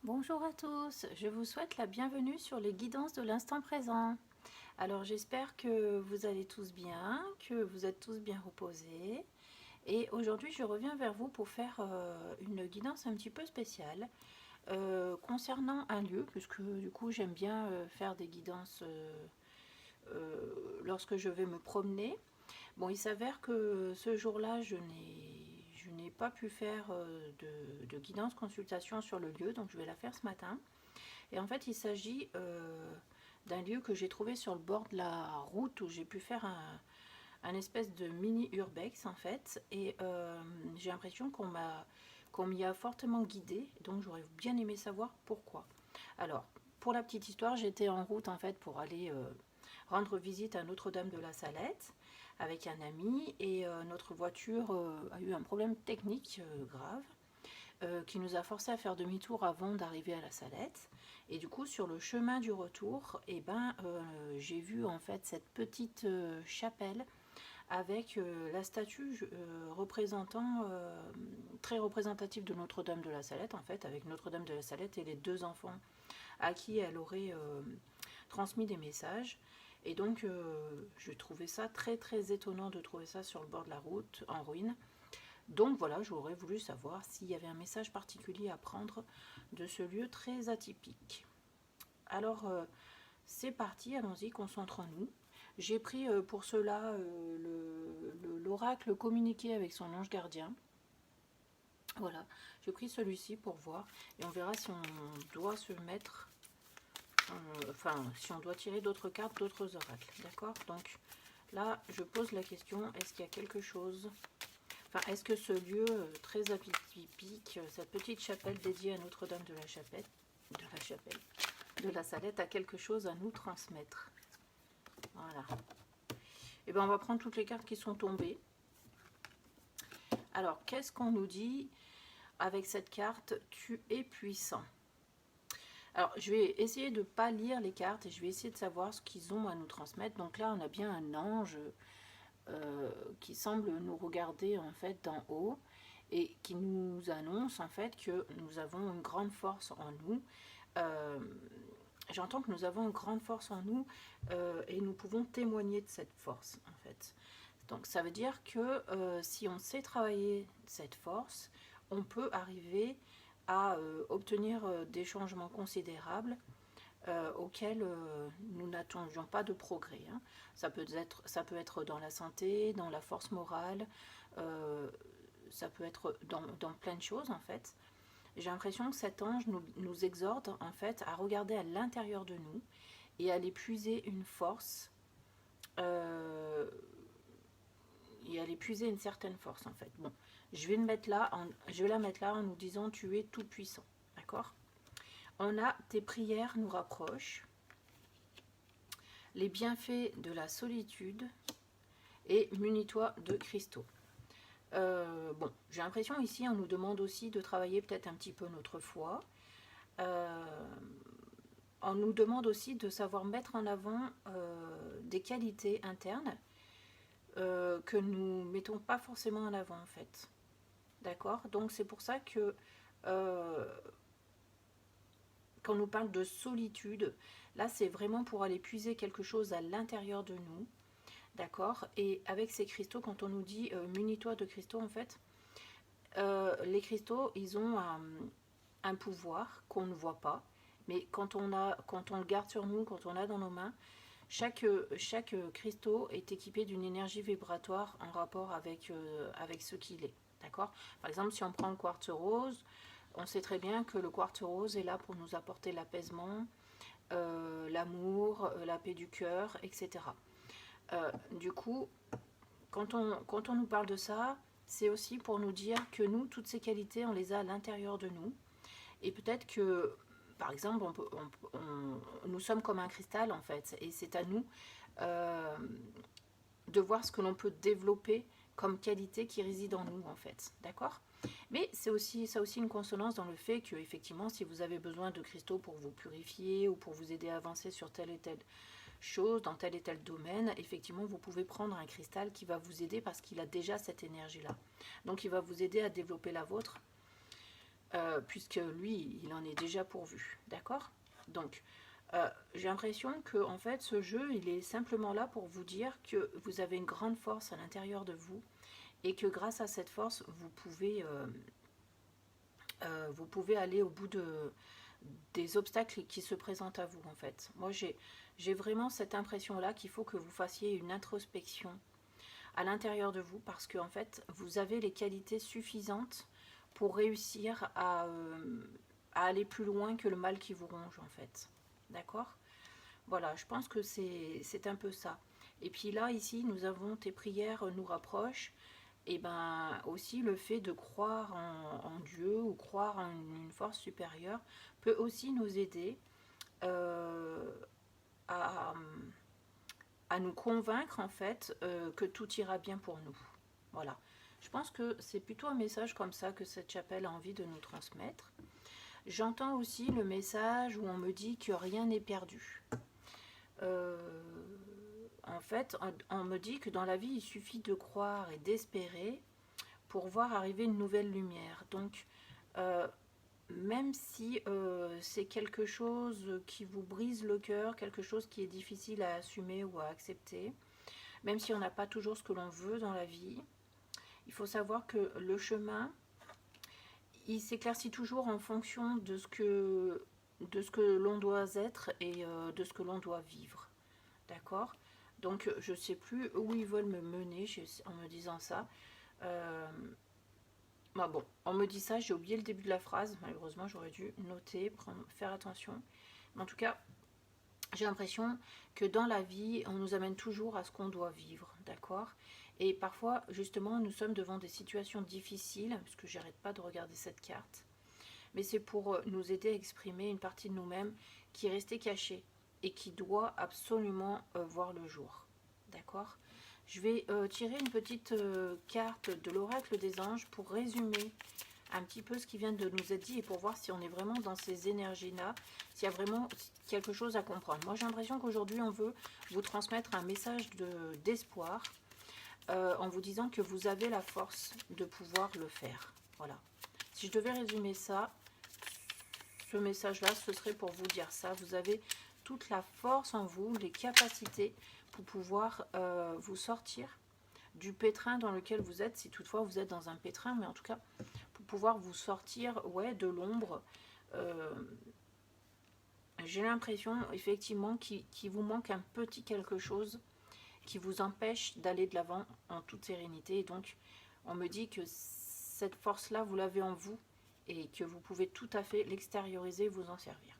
Bonjour à tous, je vous souhaite la bienvenue sur les guidances de l'instant présent. Alors j'espère que vous allez tous bien, que vous êtes tous bien reposés. Et aujourd'hui je reviens vers vous pour faire une guidance un petit peu spéciale concernant un lieu, puisque du coup j'aime bien faire des guidances lorsque je vais me promener. Bon, il s'avère que ce jour-là je n'ai pas pu faire de guidance consultation sur le lieu, donc je vais la faire ce matin. Et en fait, il s'agit d'un lieu que j'ai trouvé sur le bord de la route où j'ai pu faire un espèce de mini urbex en fait. Et j'ai l'impression qu'on m'y a fortement guidée, donc j'aurais bien aimé savoir pourquoi. Alors, pour la petite histoire, j'étais en route en fait pour aller rendre visite à Notre-Dame de la Salette avec un ami et notre voiture a eu un problème technique grave qui nous a forcé à faire demi-tour avant d'arriver à la Salette. Et du coup, sur le chemin du retour, j'ai vu en fait cette petite chapelle avec la statue représentant, très représentative de Notre-Dame de la Salette, en fait, avec Notre-Dame de la Salette et les deux enfants à qui elle aurait transmis des messages. Et donc, je trouvais ça très très étonnant de trouver ça sur le bord de la route, en ruine. Donc voilà, j'aurais voulu savoir s'il y avait un message particulier à prendre de ce lieu très atypique. Alors, c'est parti, allons-y, concentrons-nous. J'ai pris pour cela l'oracle communiqué avec son ange gardien. Voilà, j'ai pris celui-ci pour voir et on verra si on doit se mettre, si on doit tirer d'autres cartes, d'autres oracles, d'accord? Donc là, je pose la question, est-ce qu'il y a quelque chose... est-ce que ce lieu très atypique, cette petite chapelle dédiée à Notre-Dame de la Salette, a quelque chose à nous transmettre? Voilà. Et bien, on va prendre toutes les cartes qui sont tombées. Alors, qu'est-ce qu'on nous dit avec cette carte? Tu es puissant. Alors, je vais essayer de ne pas lire les cartes et je vais essayer de savoir ce qu'ils ont à nous transmettre. Donc là, on a bien un ange qui semble nous regarder en fait d'en haut et qui nous annonce en fait que nous avons une grande force en nous. J'entends que nous avons une grande force en nous et nous pouvons témoigner de cette force en fait. Donc ça veut dire que si on sait travailler cette force, on peut arriver à obtenir des changements considérables auxquels nous n'attendions pas de progrès. Hein. Ça peut être dans la santé, dans la force morale, ça peut être dans plein de choses en fait. J'ai l'impression que cet ange nous exhorte en fait à regarder à l'intérieur de nous et à aller puiser une force et à aller puiser une certaine force en fait. Bon, je vais la mettre là en nous disant tu es tout puissant, d'accord? On a tes prières nous rapprochent, les bienfaits de la solitude et munis-toi de cristaux. Bon, j'ai l'impression ici on nous demande aussi de travailler peut-être un petit peu notre foi. On nous demande aussi de savoir mettre en avant des qualités internes que nous ne mettons pas forcément en avant en fait. D'accord? Donc c'est pour ça que quand on nous parle de solitude, là c'est vraiment pour aller puiser quelque chose à l'intérieur de nous. D'accord? Et avec ces cristaux, quand on nous dit munis-toi de cristaux, en fait, les cristaux, ils ont un pouvoir qu'on ne voit pas. Mais quand on le garde sur nous, quand on l'a dans nos mains, chaque cristaux est équipé d'une énergie vibratoire en rapport avec ce qu'il est. D'accord? Par exemple, si on prend le quartz rose, on sait très bien que le quartz rose est là pour nous apporter l'apaisement, l'amour, la paix du cœur, etc. Du coup, quand on nous parle de ça, c'est aussi pour nous dire que nous, toutes ces qualités, on les a à l'intérieur de nous. Et peut-être que, par exemple, nous sommes comme un cristal, en fait. Et c'est à nous de voir ce que l'on peut développer comme qualité qui réside en nous, en fait. D'accord? Mais ça a aussi une consonance dans le fait que, effectivement, si vous avez besoin de cristaux pour vous purifier ou pour vous aider à avancer sur tel et tel chose, dans tel et tel domaine, effectivement, vous pouvez prendre un cristal qui va vous aider parce qu'il a déjà cette énergie-là. Donc, il va vous aider à développer la vôtre puisque lui, il en est déjà pourvu, d'accord? Donc, j'ai l'impression que en fait, ce jeu, il est simplement là pour vous dire que vous avez une grande force à l'intérieur de vous et que grâce à cette force, vous pouvez aller au bout des obstacles qui se présentent à vous, en fait. Moi, j'ai vraiment cette impression-là qu'il faut que vous fassiez une introspection à l'intérieur de vous parce que, en fait, vous avez les qualités suffisantes pour réussir à aller plus loin que le mal qui vous ronge, en fait. D'accord? Voilà, je pense que c'est un peu ça. Et puis là, ici, nous avons tes prières nous rapprochent. Et ben aussi le fait de croire en Dieu ou croire en une force supérieure peut aussi nous aider euh, à, à nous convaincre en fait que tout ira bien pour nous. Voilà. Je pense que c'est plutôt un message comme ça que cette chapelle a envie de nous transmettre. J'entends aussi le message où on me dit que rien n'est perdu. En fait, on me dit que dans la vie, il suffit de croire et d'espérer pour voir arriver une nouvelle lumière. Donc, même si c'est quelque chose qui vous brise le cœur, quelque chose qui est difficile à assumer ou à accepter, même si on n'a pas toujours ce que l'on veut dans la vie, il faut savoir que le chemin, il s'éclaircit toujours en fonction de ce que l'on doit être et de ce que l'on doit vivre. D'accord? Donc, je ne sais plus où ils veulent me mener en me disant ça. Bah bon, on me dit ça, j'ai oublié le début de la phrase. Malheureusement, j'aurais dû noter, faire attention. Mais en tout cas, j'ai l'impression que dans la vie, on nous amène toujours à ce qu'on doit vivre, d'accord? Et parfois, justement, nous sommes devant des situations difficiles, parce que j'arrête pas de regarder cette carte. Mais c'est pour nous aider à exprimer une partie de nous-mêmes qui est restée cachée et qui doit absolument voir le jour, d'accord? Je vais tirer une petite carte de l'oracle des anges pour résumer un petit peu ce qui vient de nous être dit et pour voir si on est vraiment dans ces énergies-là, s'il y a vraiment quelque chose à comprendre. Moi, j'ai l'impression qu'aujourd'hui, on veut vous transmettre un message d'espoir en vous disant que vous avez la force de pouvoir le faire. Voilà. Si je devais résumer ça, ce message-là, ce serait pour vous dire ça. Vous avez toute la force en vous, les capacités pour pouvoir vous sortir du pétrin dans lequel vous êtes, si toutefois vous êtes dans un pétrin, mais en tout cas, pour pouvoir vous sortir de l'ombre. J'ai l'impression, effectivement, qu'il vous manque un petit quelque chose qui vous empêche d'aller de l'avant en toute sérénité. Et donc, on me dit que cette force-là, vous l'avez en vous et que vous pouvez tout à fait l'extérioriser et vous en servir.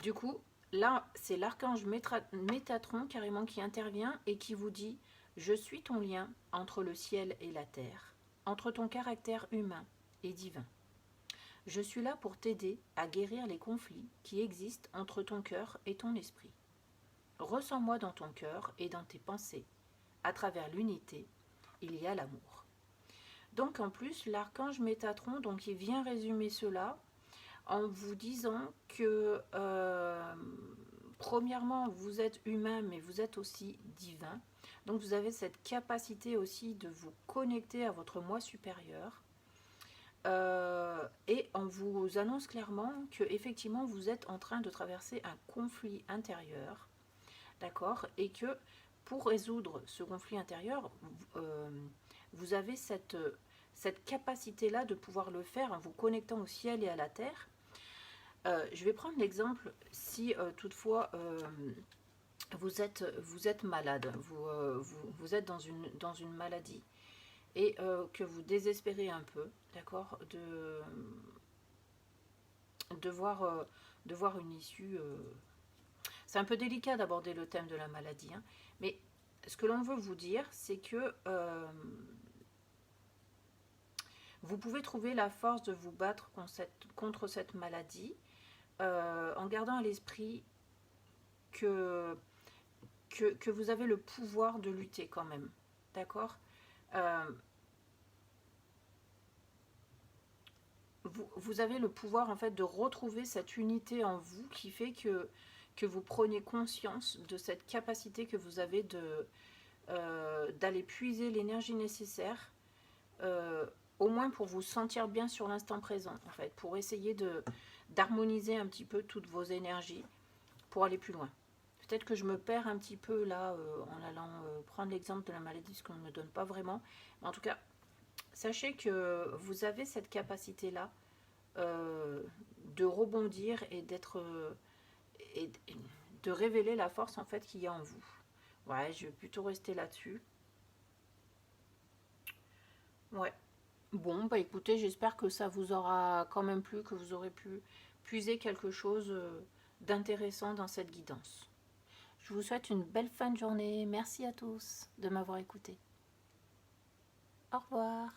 Du coup, là, c'est l'archange Métatron carrément qui intervient et qui vous dit « Je suis ton lien entre le ciel et la terre, entre ton caractère humain et divin. Je suis là pour t'aider à guérir les conflits qui existent entre ton cœur et ton esprit. Ressens-moi dans ton cœur et dans tes pensées. À travers l'unité, il y a l'amour. » Donc en plus, l'archange Métatron, donc, il vient résumer cela en vous disant que, premièrement, vous êtes humain, mais vous êtes aussi divin. Donc vous avez cette capacité aussi de vous connecter à votre moi supérieur. Et on vous annonce clairement que effectivement vous êtes en train de traverser un conflit intérieur, d'accord, et que pour résoudre ce conflit intérieur, vous avez cette capacité-là de pouvoir le faire en vous connectant au ciel et à la terre. Je vais prendre l'exemple si toutefois vous êtes malade, vous êtes dans une maladie et que vous désespérez un peu, d'accord, de voir une issue. C'est un peu délicat d'aborder le thème de la maladie, hein, mais ce que l'on veut vous dire, c'est que vous pouvez trouver la force de vous battre contre cette maladie en gardant à l'esprit que vous avez le pouvoir de lutter quand même, d'accord. Vous avez le pouvoir en fait de retrouver cette unité en vous qui fait que vous preniez conscience de cette capacité que vous avez d'aller puiser l'énergie nécessaire au moins pour vous sentir bien sur l'instant présent, en fait, pour essayer d'harmoniser un petit peu toutes vos énergies pour aller plus loin. Peut-être que je me perds un petit peu là en allant prendre l'exemple de la maladie, parce qu'on ne me donne pas vraiment. Mais en tout cas, sachez que vous avez cette capacité-là de rebondir et d'être et de révéler la force en fait qu'il y a en vous. Ouais, je vais plutôt rester là-dessus. Ouais. Bon, bah écoutez, j'espère que ça vous aura quand même plu, que vous aurez pu puiser quelque chose d'intéressant dans cette guidance. Je vous souhaite une belle fin de journée. Merci à tous de m'avoir écouté. Au revoir.